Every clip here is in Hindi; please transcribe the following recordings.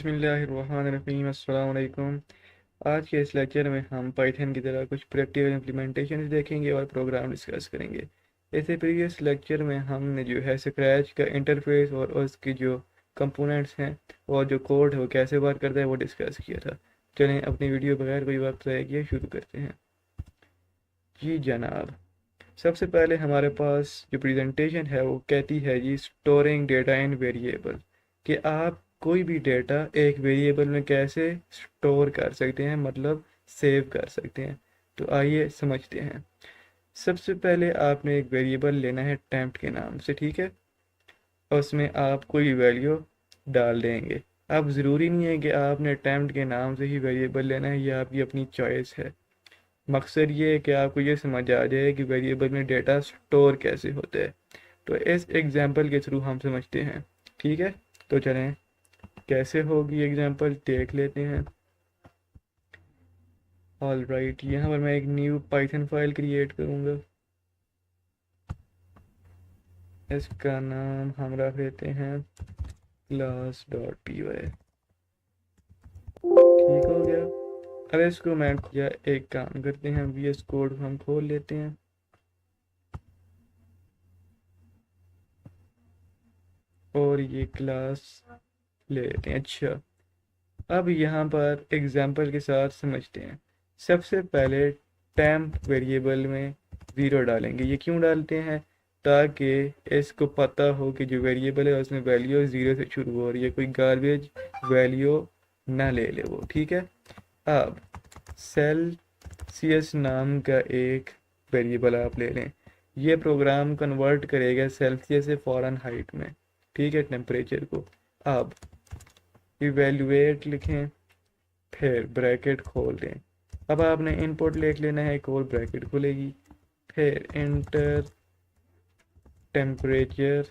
बिस्मिल्लाहिर्रहमानिर्रहीम अस्सलाम वालेकुम। आज के इस लेक्चर में हम पाइथन की तरह कुछ प्रैक्टिकल इम्प्लीमेंटेशन देखेंगे और प्रोग्राम डिस्कस करेंगे। इससे प्रीवियस लेक्चर में हमने जो है स्क्रैच का इंटरफेस और उसकी जो कंपोनेंट्स हैं और जो कोड है वो कैसे वर्क करता है वो डिस्कस किया था। चलें अपनी वीडियो बगैर कोई वक्त ज़ाया किए शुरू करते हैं। जी जनाब, सबसे पहले हमारे पास जो प्रेजेंटेशन है वो कहती है जी स्टोरिंग डेटा इन वेरिएबल, कि आप कोई भी डेटा एक वेरिएबल में कैसे स्टोर कर सकते हैं, मतलब सेव कर सकते हैं। तो आइए समझते हैं। सबसे पहले आपने एक वेरिएबल लेना है टेम्प के नाम से, ठीक है। और उसमें आप कोई वैल्यू डाल देंगे। अब ज़रूरी नहीं है कि आपने टेम्प के नाम से ही वेरिएबल लेना है, ये आपकी अपनी चॉइस है। मकसद ये है कि आपको ये समझ आ जाए कि वेरिएबल में डेटा स्टोर कैसे होता है। तो इस एग्जांपल के थ्रू हम समझते हैं, ठीक है। तो चलें कैसे होगी एग्जांपल देख लेते हैं। ऑल राइट, यहाँ पर मैं एक न्यू पाइथन फाइल क्रिएट करूँगा। इसका नाम हम रख लेते हैं class.py। ठीक हो गया। अब इसको मैं या एक काम करते हैं, VS कोड हम खोल लेते हैं और ये क्लास ले लेते हैं। अच्छा, अब यहाँ पर एग्जाम्पल के साथ समझते हैं। सबसे पहले टेम्प वेरिएबल में ज़ीरो डालेंगे। ये क्यों डालते हैं? ताकि इसको पता हो कि जो वेरिएबल है उसमें वैल्यू ज़ीरो से शुरू हो रही है, कोई गार्बेज वैल्यू ना ले ले वो, ठीक है। अब सेल्सियस नाम का एक वेरिएबल आप ले लें। ये प्रोग्राम कन्वर्ट करेगा सेल्सियस से फ़ारेनहाइट में, ठीक है, टेम्परेचर को। अब इवेल्युएट लिखें, फिर ब्रैकेट खोल दें। अब आपने इनपुट लिख लेना है, एक और ब्रैकेट खुलेगी, फिर इंटर टेम्परेचर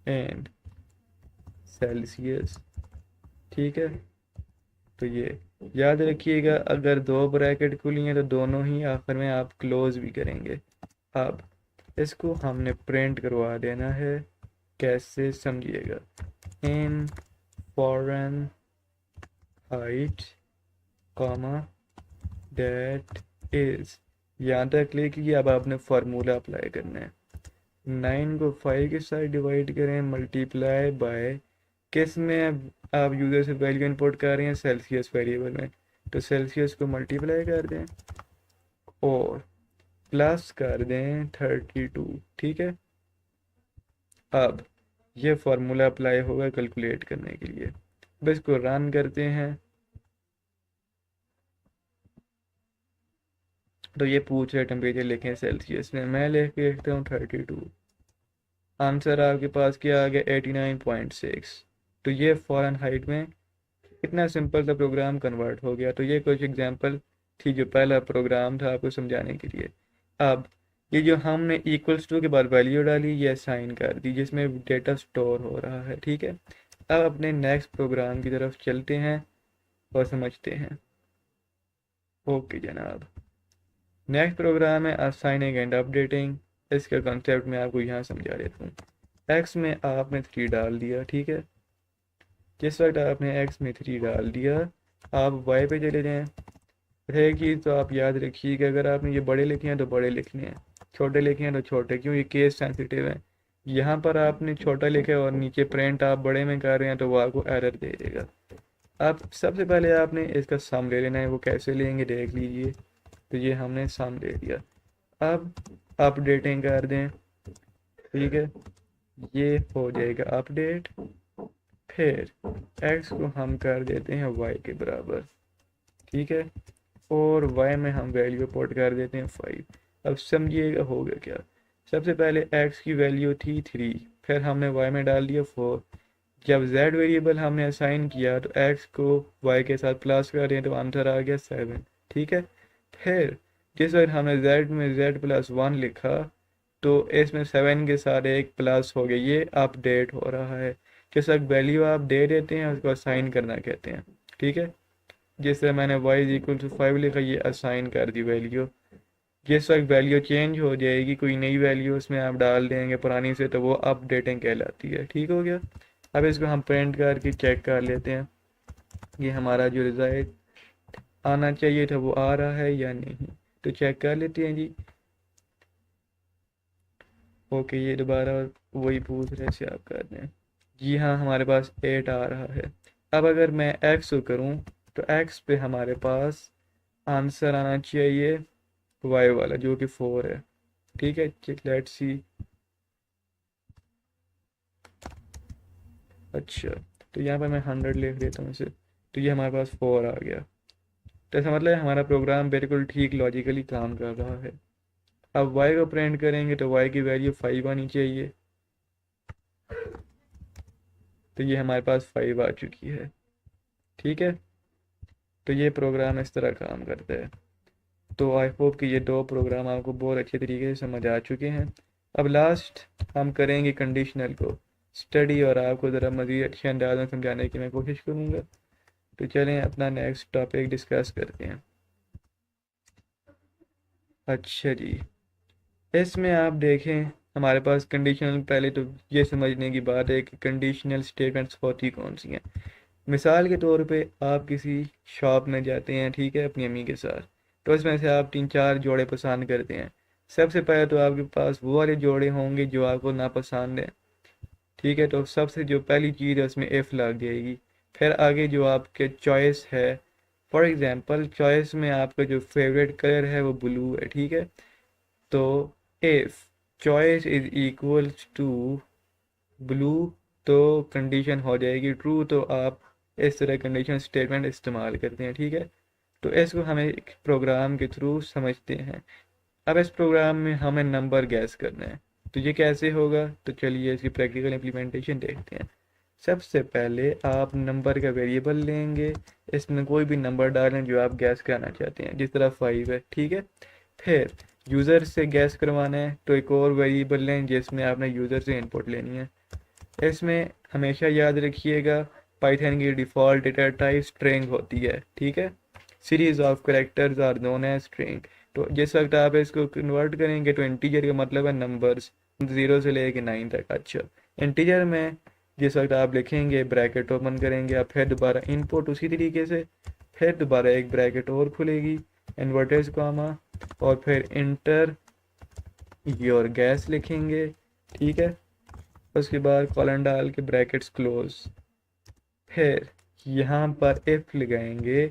एंड सेल्सियस, ठीक है। तो ये याद रखिएगा, अगर दो ब्रैकेट खुली हैं तो दोनों ही आखिर में आप क्लोज भी करेंगे। अब इसको हमने प्रिंट करवा देना है। कैसे समझिएगा, in foreign height comma date is, यहाँ तक लिखिए। अब आपने फार्मूला अप्लाई करना है। 9 को 5 के साथ डिवाइड करें, मल्टीप्लाई बाय, किस में आप यूज़र से वैल्यू इनपुट कर रहे हैं? सेल्सियस वेरिएबल में। तो सेल्सियस को मल्टीप्लाई कर दें और प्लस कर दें 32, ठीक है। अब ये फार्मूला अप्लाई होगा कैलकुलेट करने के लिए। अब इसको रन करते हैं तो ये पूछ रहे टेम्परेचर लिखें सेल्सियस में। मैं लिख के लिखता हूँ 32। आंसर आपके पास क्या आ गया? 89.6। तो ये फॉरेन हाइट में इतना सिंपल सा प्रोग्राम कन्वर्ट हो गया। तो ये कुछ एग्जांपल थी, जो पहला प्रोग्राम था आपको समझाने के लिए। अब ये जो हमने इक्वल्स टू के बाद वैल्यू डाली, ये असाइन कर दी जिसमें डेटा स्टोर हो रहा है, ठीक है। अब अपने नेक्स्ट प्रोग्राम की तरफ चलते हैं और समझते हैं। ओके जनाब, नेक्स्ट प्रोग्राम है असाइनिंग एंड अपडेटिंग। इसका कॉन्सेप्ट मैं आपको यहाँ समझा देता हूँ। एक्स में आपने 3 डाल दिया, ठीक है। जिस वक्त आपने एक्स में 3 डाल दिया, आप वाई पे चले जाएं। रहेगी तो आप याद रखिए कि अगर आपने ये बड़े लिखे हैं तो बड़े लिखने हैं, छोटे लिखे हैं तो छोटे, क्यों? ये केस सेंसिटिव है। यहाँ पर आपने छोटा लिखा है और नीचे प्रिंट आप बड़े में कर रहे हैं तो वो आपको एरर दे देगा। आप सबसे पहले आपने इसका सम ले लेना है। वो कैसे लेंगे देख लीजिए। तो ये हमने सम ले लिया। अब अपडेटिंग कर दें, ठीक है। ये हो जाएगा अपडेट। फिर x को हम कर देते हैं y के बराबर, ठीक है। और y में हम वैल्यू पुट कर देते हैं 5। अब समझिएगा होगा क्या। सबसे पहले x की वैल्यू थी 3, फिर हमने y में डाल दिया 4। जब z वेरिएबल हमने असाइन किया तो x को y के साथ प्लस कर दिया तो आंसर आ गया 7, ठीक है। फिर जिस वक्त हमने z में z+1 लिखा तो इसमें 7 के साथ एक प्लस हो गया, ये अपडेट हो रहा है। जिस वक्त वैल्यू आप दे देते हैं उसको असाइन करना कहते हैं, ठीक है। जिस तरह मैंने y=5 लिखा, ये असाइन कर दी वैल्यू। जिस वक्त वैल्यू चेंज हो जाएगी, कोई नई वैल्यू उसमें आप डाल देंगे पुरानी से, तो वो अपडेटिंग कहलाती है, ठीक हो गया। अब इसको हम प्रिंट करके चेक कर लेते हैं ये हमारा जो रिज़ल्ट आना चाहिए था वो आ रहा है या नहीं। तो चेक कर लेते हैं जी। ओके, ये दोबारा वही पूछ रहे से आप कर दें। जी हाँ, हमारे पास 8 आ रहा है। अब अगर मैं एक्स को करूँ तो एक्स पे हमारे पास आंसर आना चाहिए वाई वाला जो कि 4 है। ठीक है, लेट्स सी। अच्छा, तो यहाँ पर मैं 100 लिख देता हूँ इसे, तो ये हमारे पास 4 आ गया। तो ऐसा मतलब है हमारा प्रोग्राम बिल्कुल ठीक लॉजिकली काम कर रहा है। अब y को प्रिंट करेंगे तो y की वैल्यू 5 आनी चाहिए। तो ये हमारे पास 5 आ चुकी है। ठीक है, तो ये प्रोग्राम इस तरह काम करता है। तो आई होप कि ये दो प्रोग्राम आपको बहुत अच्छे तरीके से समझ आ चुके हैं। अब लास्ट हम करेंगे कंडीशनल को स्टडी, और आपको ज़रा मज़ीद अच्छे अंदाज में समझाने की मैं कोशिश करूँगा। तो चलें अपना नेक्स्ट टॉपिक डिस्कस करते हैं। अच्छा जी, इसमें आप देखें हमारे पास कंडीशनल, पहले तो ये समझने की बात है कि कंडीशनल स्टेटमेंट्स होती कौन सी हैं। मिसाल के तौर पे आप किसी शॉप में जाते हैं, ठीक है, अपनी अम्मी के साथ, तो उसमें से आप 3-4 जोड़े पसंद करते हैं। सबसे पहले तो आपके पास वो वाले जोड़े होंगे जो आपको नापसंद है। ठीक है, तो सबसे जो पहली चीज़ है उसमें एफ लग जाएगी। फिर आगे जो आपके चॉइस है, फॉर एग्जांपल चॉइस में आपका जो फेवरेट कलर है वो ब्लू है। ठीक है, तो if choice is equals to blue तो कंडीशन हो जाएगी ट्रू। तो आप इस तरह कंडीशन स्टेटमेंट इस्तेमाल करते हैं। ठीक है, तो इसको हमें एक प्रोग्राम के थ्रू समझते हैं। अब इस प्रोग्राम में हमें नंबर गैस करना है, तो ये कैसे होगा, तो चलिए इसकी प्रैक्टिकल इम्प्लीमेंटेशन देखते हैं। सबसे पहले आप नंबर का वेरिएबल लेंगे, इसमें कोई भी नंबर डालें जो आप गैस करना चाहते हैं, जिस तरह 5 है। ठीक है, फिर यूज़र से गैस करवाना है तो एक और वेरिएबल लें जिसमें आपने यूज़र से इनपुट लेनी है। इसमें हमेशा याद रखिएगा पाइथन की डिफ़ॉल्ट डेटा टाइप स्ट्रिंग होती है। ठीक है, series of characters are known as string. तो जिस वक्त आप इसको कन्वर्ट करेंगे तो इंटीजर का मतलब है नंबर्स 0 से लेके 9 तक। अच्छा, इंटीजर में जिस वक्त आप लिखेंगे ब्रैकेट ओपन करेंगे आप, फिर दोबारा इनपुट उसी तरीके से, फिर दोबारा एक ब्रैकेट और खुलेगी इन्वर्टेड कॉमा, और फिर इंटर योर गैस लिखेंगे। ठीक है, उसके बाद कॉलन डाल के ब्रैकेट्स क्लोज, फिर यहाँ पर इफ लगाएंगे।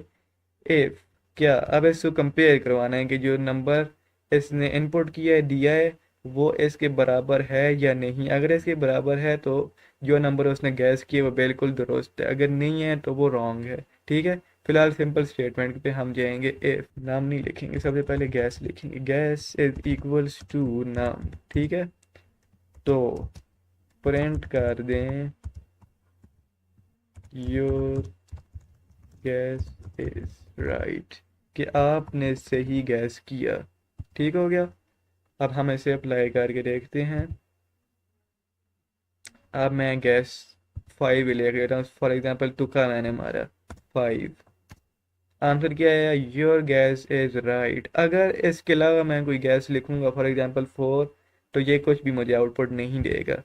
इफ क्या, अब इसको कंपेयर करवाना है कि जो नंबर इसने इनपुट किया है दिया है वो इसके बराबर है या नहीं। अगर इसके बराबर है तो जो नंबर उसने गैस किया वो बिल्कुल दुरुस्त है, अगर नहीं है तो वो रॉन्ग है। ठीक है, फिलहाल सिंपल स्टेटमेंट पे हम जाएंगे। इफ नाम नहीं लिखेंगे, सबसे पहले गैस लिखेंगे, गैस इज इक्वल्स टू नाम। ठीक है, तो प्रिंट कर दें योर गैस इज राइट, कि आपने सही गैस किया। ठीक हो गया, अब हम इसे अप्लाई करके देखते हैं। अब मैं गैस 5 ले लेता हूँ, फॉर एग्जांपल तुक्का मैंने मारा 5। आंसर क्या है, योर गैस इज राइट। अगर इसके अलावा मैं कोई गैस लिखूंगा फॉर एग्जांपल 4, तो ये कुछ भी मुझे आउटपुट नहीं देगा।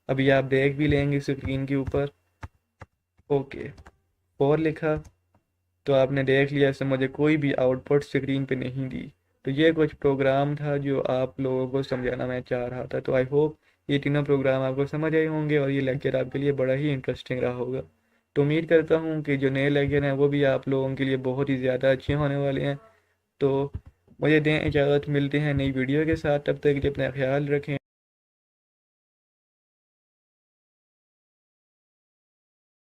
अभी आप देख भी लेंगे स्क्रीन के ऊपर। ओके, 4 लिखा तो आपने देख लिया, इससे मुझे कोई भी आउटपुट स्क्रीन पे नहीं दी। तो ये कुछ प्रोग्राम था जो आप लोगों को समझाना मैं चाह रहा था। तो आई होप ये तीनों प्रोग्राम आपको समझ आए होंगे और ये लेक्चर आपके लिए बड़ा ही इंटरेस्टिंग रहा होगा। तो उम्मीद करता हूँ कि जो नए लेक्चर हैं वो भी आप लोगों के लिए बहुत ही ज़्यादा अच्छे होने वाले हैं। तो मुझे दें इजाज़त, मिलते हैं नई वीडियो के साथ, तब तक के लिए अपना ख्याल रखें।